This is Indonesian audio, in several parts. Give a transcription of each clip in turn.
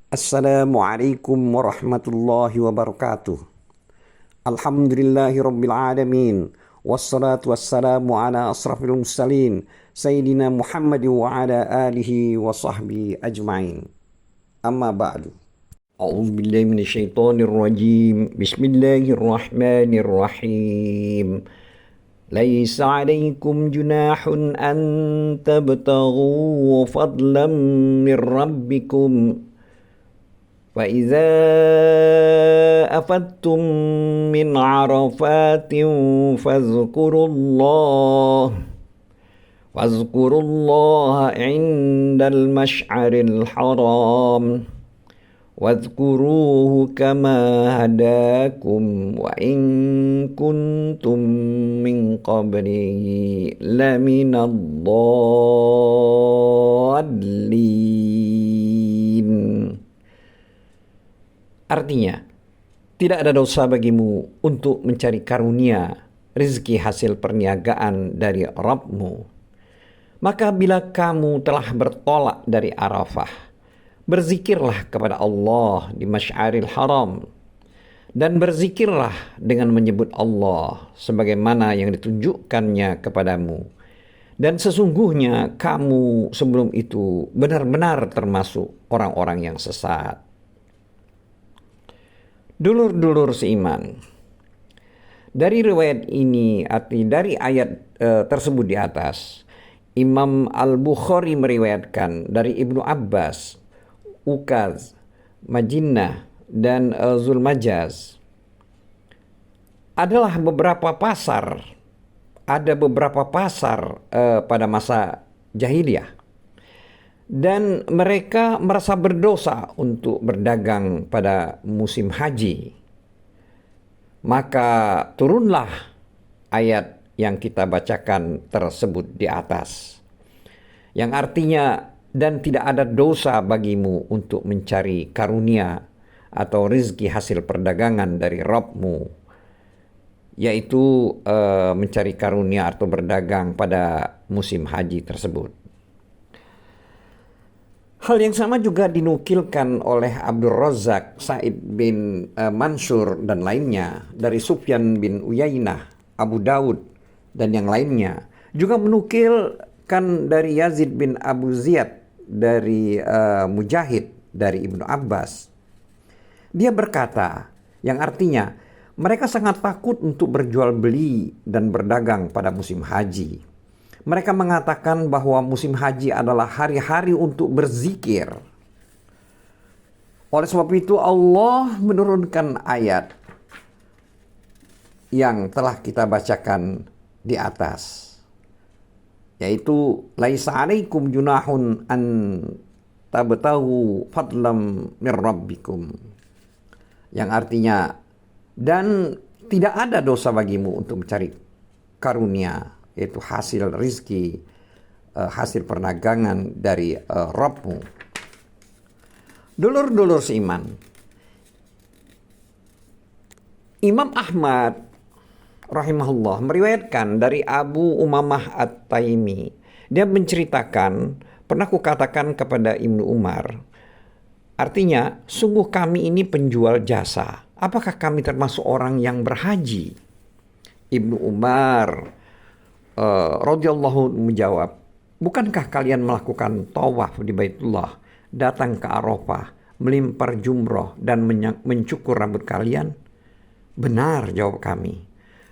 Assalamualaikum warahmatullahi wabarakatuh. Alhamdulillahi rabbil alamin. Wassalatu wassalamu ala asrafil mursalin Sayyidina Muhammad wa ala alihi wa sahbihi ajma'in. Amma ba'du. A'udzu billahi minasyaitonir rajim. Bismillahirrahmanirrahim. Laisa 'alaikum junahun an tabtaghu fadlan min rabbikum. فإذا أفدتم من عرفات فاذكروا الله عند المشعر الحرام واذكروه كما هداكم وإن كنتم من قبله لمن الضالين. Artinya, tidak ada dosa bagimu untuk mencari karunia rezeki hasil perniagaan dari Rabbmu. Maka bila kamu telah bertolak dari Arafah, berzikirlah kepada Allah di Masy'aril Haram, dan berzikirlah dengan menyebut Allah sebagaimana yang ditunjukkannya kepadamu. Dan sesungguhnya kamu sebelum itu benar-benar termasuk orang-orang yang sesat. Dulur-dulur seiman, dari riwayat ini arti dari ayat tersebut di atas, Imam Al-Bukhari meriwayatkan dari Ibnu Abbas, Ukaz, Majinnah, dan Zulmajaz. Adalah beberapa pasar, ada beberapa pasar pada masa jahiliyah. Dan mereka merasa berdosa untuk berdagang pada musim haji. Maka turunlah ayat yang kita bacakan tersebut di atas, yang artinya, dan tidak ada dosa bagimu untuk mencari karunia atau rezeki hasil perdagangan dari Rabbmu, yaitu mencari karunia atau berdagang pada musim haji tersebut. Hal yang sama juga dinukilkan oleh Abdul Razak, Sa'id bin Mansur dan lainnya dari Sufyan bin Uyainah, Abu Daud dan yang lainnya. Juga menukilkan dari Yazid bin Abu Ziyad dari Mujahid dari Ibnu Abbas. Dia berkata, yang artinya mereka sangat takut untuk berjual beli dan berdagang pada musim haji. Mereka mengatakan bahwa musim haji adalah hari-hari untuk berzikir. Oleh sebab itu Allah menurunkan ayat yang telah kita bacakan di atas, yaitu laisa 'alaikum junahun an tabtaghu fadlam mir rabbikum, yang artinya, dan tidak ada dosa bagimu untuk mencari karunia, yaitu hasil rizki, hasil perdagangan dari Rabbmu. Dulur-dulur seiman, Imam Ahmad rahimahullah meriwayatkan dari Abu Umamah At-Taimi. Dia menceritakan, pernah kukatakan kepada Ibnu Umar, artinya, sungguh kami ini penjual jasa. Apakah kami termasuk orang yang berhaji? Ibnu Umar radhiyallahu menjawab, bukankah kalian melakukan tawaf di Baitullah, datang ke Arafah, melempar jumroh dan mencukur rambut kalian? Benar, jawab kami.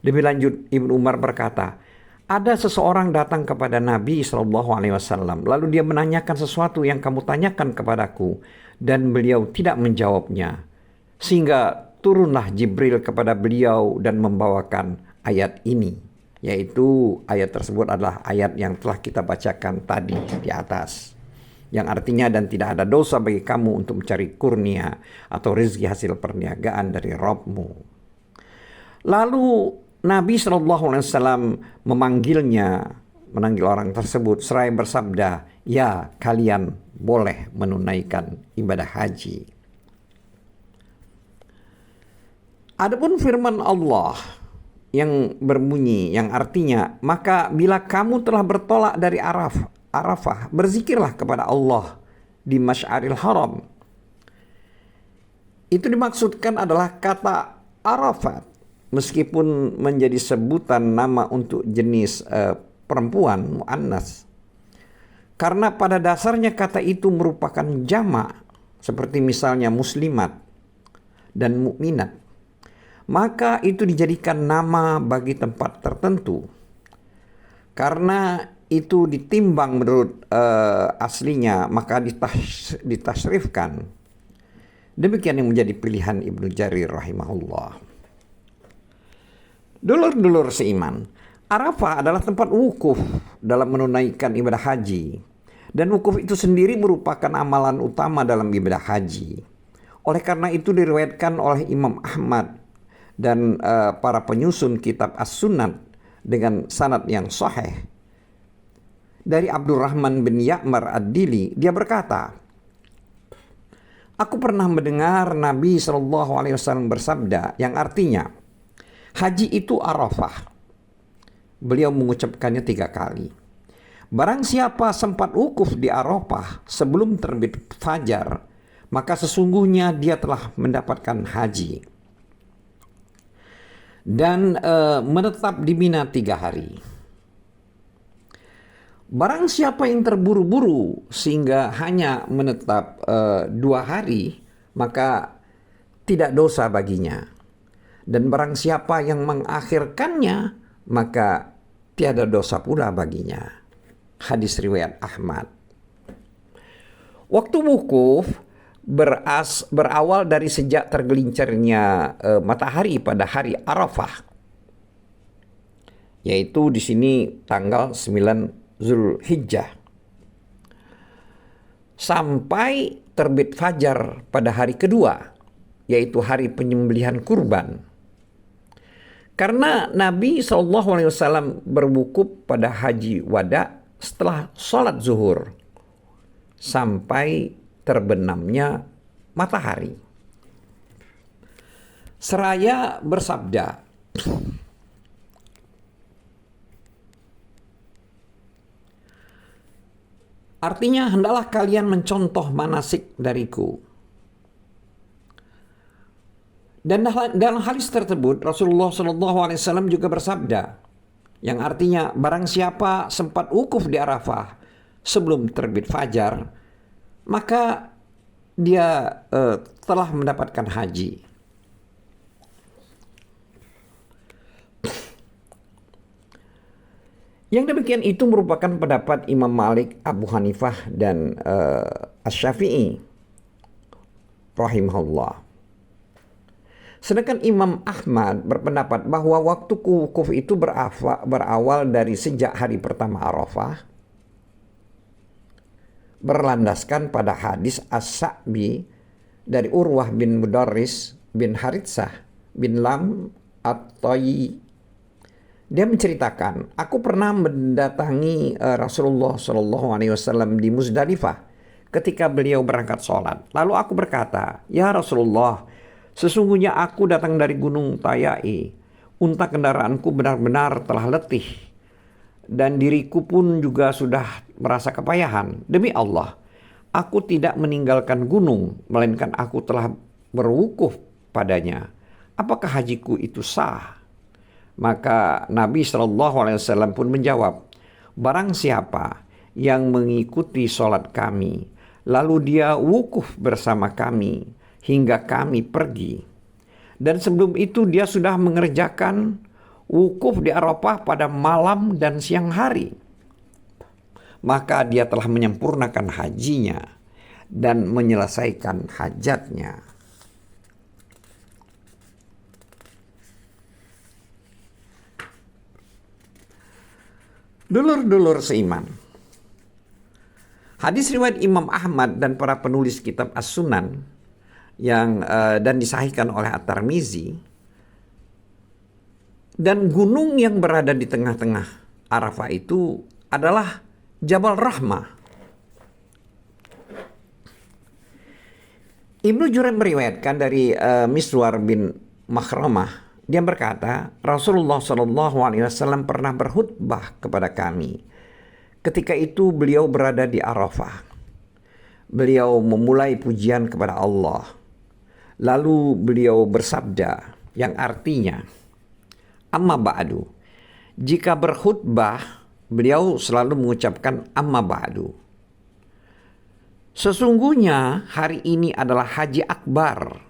Lebih lanjut, Ibnu Umar berkata, ada seseorang datang kepada Nabi SAW, lalu dia menanyakan sesuatu yang kamu tanyakan kepadaku, dan beliau tidak menjawabnya, sehingga turunlah Jibril kepada beliau dan membawakan ayat ini, yaitu ayat tersebut adalah ayat yang telah kita bacakan tadi di atas, yang artinya, dan tidak ada dosa bagi kamu untuk mencari kurnia atau rezeki hasil perniagaan dari Rabbmu. Lalu Nabi SAW memanggil orang tersebut seraya bersabda, ya, kalian boleh menunaikan ibadah haji. Adapun firman Allah yang berbunyi, yang artinya, maka bila kamu telah bertolak dari Arafah, berzikirlah kepada Allah di Masy'aril Haram. Itu dimaksudkan adalah kata Arafat, meskipun menjadi sebutan nama untuk jenis perempuan, muannas. Karena pada dasarnya kata itu merupakan jamak, seperti misalnya muslimat dan mukminat. Maka itu dijadikan nama bagi tempat tertentu. Karena itu ditimbang menurut aslinya, maka ditasrifkan. Demikian yang menjadi pilihan Ibnu Jarir rahimahullah. Dulur-dulur seiman, Arafah adalah tempat wukuf dalam menunaikan ibadah haji. Dan wukuf itu sendiri merupakan amalan utama dalam ibadah haji. Oleh karena itu diriwayatkan oleh Imam Ahmad dan para penyusun kitab As-Sunnah dengan sanad yang sahih. Dari Abdurrahman bin Ya'mar Ad-Dili, dia berkata, aku pernah mendengar Nabi SAW bersabda yang artinya, haji itu Arafah. Beliau mengucapkannya 3 kali. Barang siapa sempat wukuf di Arafah sebelum terbit fajar, maka sesungguhnya dia telah mendapatkan haji. Dan menetap di Mina 3 hari. Barang siapa yang terburu-buru sehingga hanya menetap 2 hari, maka tidak dosa baginya. Dan barang siapa yang mengakhirkannya, maka tiada dosa pula baginya. Hadis riwayat Ahmad. Waktu wukuf berawal dari sejak tergelincirnya matahari pada hari Arafah, yaitu di sini tanggal 9 Zulhijjah, sampai terbit fajar pada hari kedua, yaitu hari penyembelihan kurban. Karena Nabi SAW berwukuf pada haji wada setelah sholat zuhur sampai terbenamnya matahari. Seraya bersabda, artinya hendaklah kalian mencontoh manasik dariku. Dan dalam hadis tersebut Rasulullah SAW juga bersabda, yang artinya barang siapa sempat wukuf di Arafah sebelum terbit fajar, maka dia telah mendapatkan haji. Yang demikian itu merupakan pendapat Imam Malik, Abu Hanifah, dan Asy-Syafi'i rahimahullah. Sedangkan Imam Ahmad berpendapat bahwa waktu wukuf itu berawal dari sejak hari pertama Arafah, berlandaskan pada hadis As-Sa'bi dari Urwah bin Mudarris bin Haritsah bin Lam At-Tayyi. Dia menceritakan, aku pernah mendatangi Rasulullah SAW di Muzdalifah ketika beliau berangkat sholat. Lalu aku berkata, ya Rasulullah, sesungguhnya aku datang dari Gunung Tayai. Unta kendaraanku benar-benar telah letih, dan diriku pun juga sudah merasa kepayahan. Demi Allah, aku tidak meninggalkan gunung, melainkan aku telah berwukuf padanya. Apakah hajiku itu sah? Maka Nabi SAW pun menjawab, barang siapa yang mengikuti sholat kami, lalu dia wukuf bersama kami hingga kami pergi, dan sebelum itu dia sudah mengerjakan wukuf di Arafah pada malam dan siang hari, maka dia telah menyempurnakan hajinya dan menyelesaikan hajatnya. Dulur-dulur seiman, hadis riwayat Imam Ahmad dan para penulis kitab As-Sunan dan disahihkan oleh At-Tirmizi, dan gunung yang berada di tengah-tengah Arafah itu adalah Jabal Rahmah. Ibnu Juraym meriwayatkan dari Miswar bin Makhramah, dia berkata, Rasulullah SAW pernah berkhutbah kepada kami. Ketika itu beliau berada di Arafah. Beliau memulai pujian kepada Allah Lalu beliau bersabda yang artinya, amma ba'du. Jika berkhutbah, beliau selalu mengucapkan amma ba'du. Sesungguhnya hari ini adalah Haji Akbar.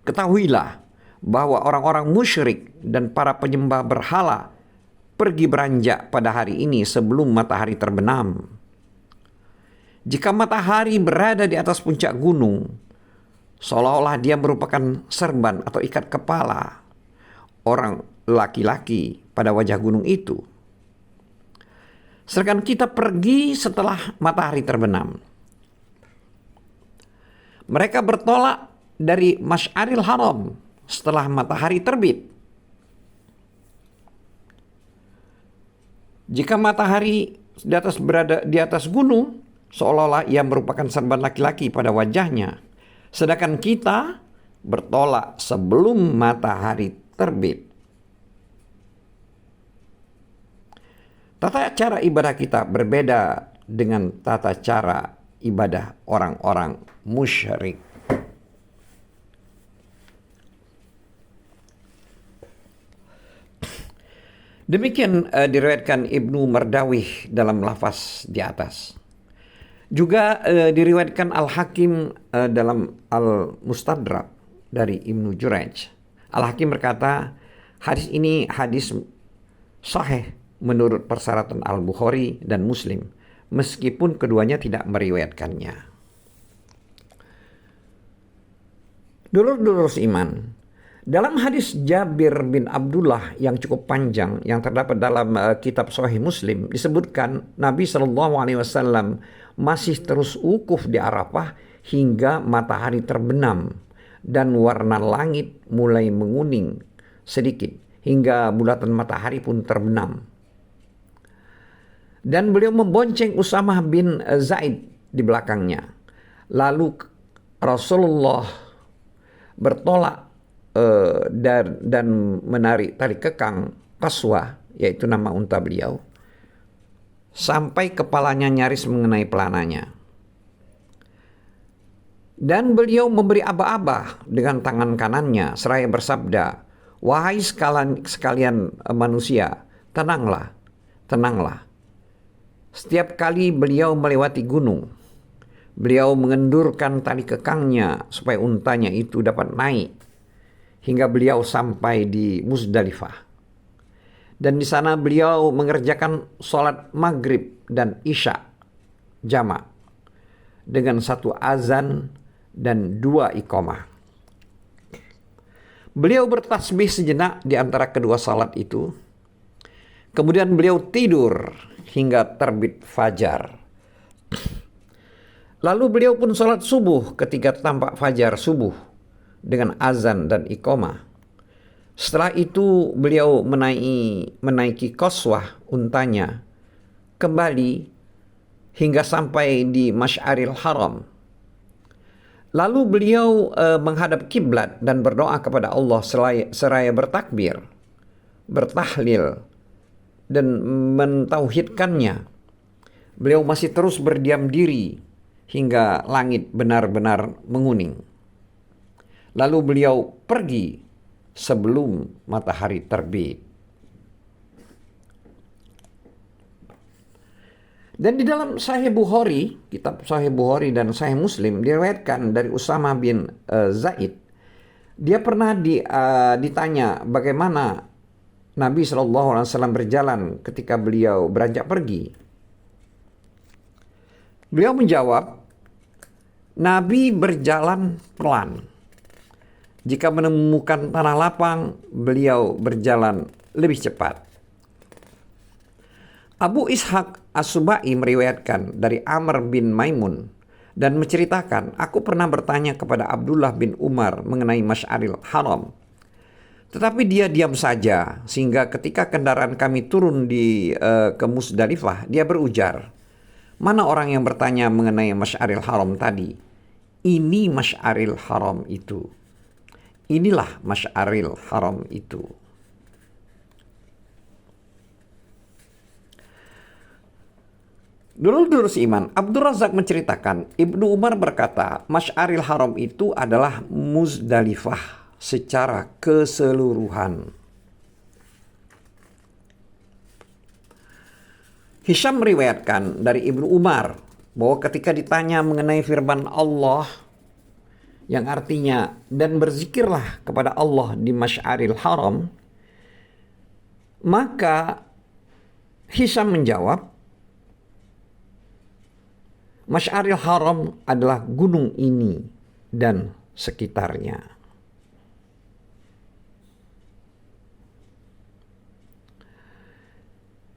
Ketahuilah bahwa orang-orang musyrik dan para penyembah berhala pergi beranjak pada hari ini sebelum matahari terbenam. Jika matahari berada di atas puncak gunung, seolah-olah dia merupakan serban atau ikat kepala orang laki-laki pada wajah gunung itu. Sedangkan kita pergi setelah matahari terbenam. Mereka bertolak dari Masy'aril Haram setelah matahari terbit. Jika matahari berada di atas gunung, seolah-olah ia merupakan serban laki-laki pada wajahnya. Sedangkan kita bertolak sebelum matahari terbit. Tata cara ibadah kita berbeda dengan tata cara ibadah orang-orang musyrik. Demikian diriwayatkan Ibnu Mardawih dalam lafaz di atas. Juga diriwayatkan Al-Hakim dalam Al-Mustadrak dari Ibnu Jurayj. Al-Hakim berkata, hadis ini hadis sahih menurut persyaratan Al-Bukhari dan Muslim, meskipun keduanya tidak meriwayatkannya. Dulur-dulur iman, dalam hadis Jabir bin Abdullah yang cukup panjang yang terdapat dalam kitab Sahih Muslim disebutkan Nabi SAW masih terus wukuf di Arafah hingga matahari terbenam dan warna langit mulai menguning sedikit hingga bulatan matahari pun terbenam. Dan beliau membonceng Usamah bin Zaid di belakangnya. Lalu Rasulullah bertolak dan menarik tali kekang Qaswah, yaitu nama unta beliau, sampai kepalanya nyaris mengenai pelananya. Dan beliau memberi aba-aba dengan tangan kanannya seraya bersabda, "Wahai sekalian manusia, tenanglah, tenanglah." Setiap kali beliau melewati gunung, beliau mengendurkan tali kekangnya supaya untanya itu dapat naik hingga beliau sampai di Muzdalifah. Dan di sana beliau mengerjakan sholat maghrib dan isya jamak dengan satu azan dan 2 iqamah. Beliau bertasbih sejenak di antara kedua salat itu. Kemudian beliau tidur hingga terbit fajar. Lalu beliau pun salat subuh ketika tampak fajar subuh dengan azan dan iqamah. Setelah itu beliau menaiki Qaswah untanya kembali hingga sampai di Masy'aril Haram. Lalu beliau menghadap kiblat dan berdoa kepada Allah seraya bertakbir, bertahlil dan mentauhidkannya. Beliau masih terus berdiam diri hingga langit benar-benar menguning. Lalu beliau pergi sebelum matahari terbit. Dan di dalam Sahih Bukhari, kitab Sahih Bukhari dan Sahih Muslim diriwayatkan dari Usamah bin Zaid. Dia pernah ditanya bagaimana Nabi SAW berjalan ketika beliau beranjak pergi. Beliau menjawab, Nabi berjalan pelan. Jika menemukan tanah lapang, beliau berjalan lebih cepat. Abu Ishaq As-Subai meriwayatkan dari Amr bin Maimun dan menceritakan, aku pernah bertanya kepada Abdullah bin Umar mengenai Masy'aril Haram. Tetapi dia diam saja, sehingga ketika kendaraan kami turun ke Muzdalifah, dia berujar, mana orang yang bertanya mengenai Masy'aril Haram tadi? Ini Masy'aril Haram itu. Inilah Masy'aril Haram itu. Dulur-dulur seiman, Abdul Razak menceritakan, Ibnu Umar berkata, Masy'aril Haram itu adalah Muzdalifah secara keseluruhan. Hisham meriwayatkan dari Ibnu Umar bahwa ketika ditanya mengenai firman Allah yang artinya dan berzikirlah kepada Allah di Masy'aril Haram, maka Hisham menjawab, Masy'aril Haram adalah gunung ini dan sekitarnya.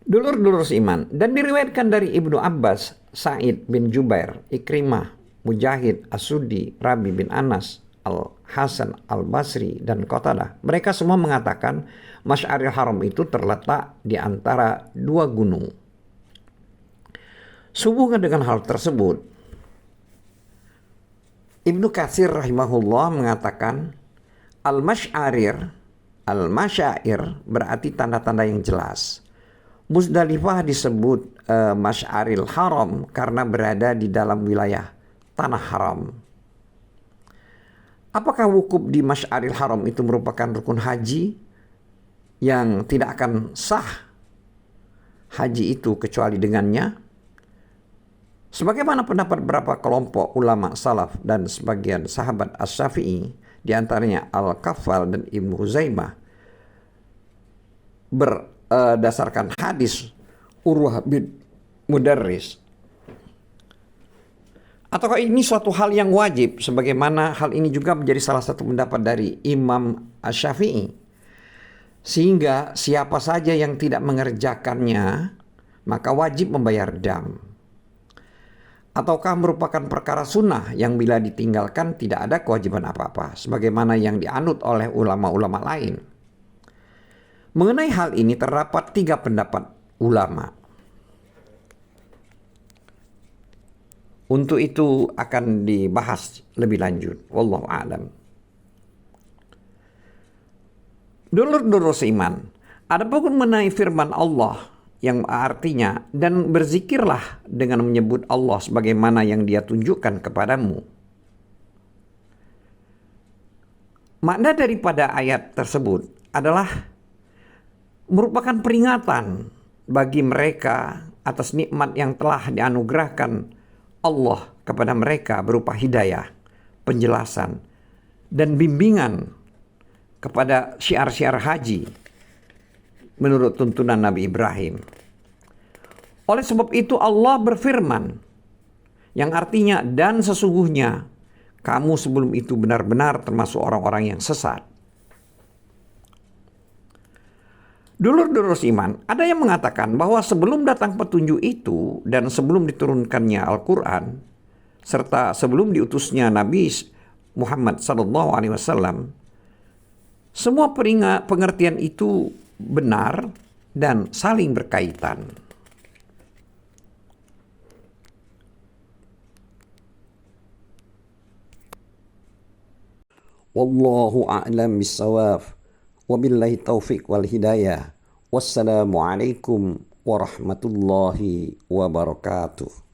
Dulur-dulur seiman, dan diriwayatkan dari Ibnu Abbas, Sa'id bin Jubair, Ikrimah, Mujahid, As-Suddi, Rabi bin Anas, Al-Hasan, Al-Basri, dan Qatadah. Mereka semua mengatakan Masy'aril Haram itu terletak di antara dua gunung. Sehubungan dengan hal tersebut, Ibnu Katsir rahimahullah mengatakan Al-Masy'arir, Al-Masyair berarti tanda-tanda yang jelas. Muzdalifah disebut Masy'aril Haram karena berada di dalam wilayah tanah haram. Apakah wukuf di Masy'aril Haram itu merupakan rukun haji yang tidak akan sah haji itu kecuali dengannya? Sebagaimana pendapat beberapa kelompok ulama salaf dan sebagian sahabat Asy-Syafi'i, di antaranya Al-Kaffal dan Ibnu Huzaimah, berdasarkan hadis Urwah bin Mudarris. Ataukah ini suatu hal yang wajib, sebagaimana hal ini juga menjadi salah satu pendapat dari Imam Asy-Syafi'i, sehingga siapa saja yang tidak mengerjakannya maka wajib membayar dam? Ataukah merupakan perkara sunnah yang bila ditinggalkan tidak ada kewajiban apa-apa, sebagaimana yang dianut oleh ulama-ulama lain? Mengenai hal ini terdapat 3 pendapat ulama. Untuk itu akan dibahas lebih lanjut. Wallahu a'lam. Dulur-dulur seiman, adapun mengenai firman Allah yang artinya dan berzikirlah dengan menyebut Allah sebagaimana yang Dia tunjukkan kepadamu. Makna daripada ayat tersebut adalah merupakan peringatan bagi mereka atas nikmat yang telah dianugerahkan Allah kepada mereka berupa hidayah, penjelasan, dan bimbingan kepada syiar-syiar haji menurut tuntunan Nabi Ibrahim. Oleh sebab itu Allah berfirman yang artinya dan sesungguhnya kamu sebelum itu benar-benar termasuk orang-orang yang sesat. Dulur-dulur iman, ada yang mengatakan bahwa sebelum datang petunjuk itu dan sebelum diturunkannya Al-Quran serta sebelum diutusnya Nabi Muhammad SAW, semua pengertian itu benar dan saling berkaitan. Wallahu a'lam bissawab. Wabillahi taufiq wal hidayah. Wassalamualaikum warahmatullahi wabarakatuh.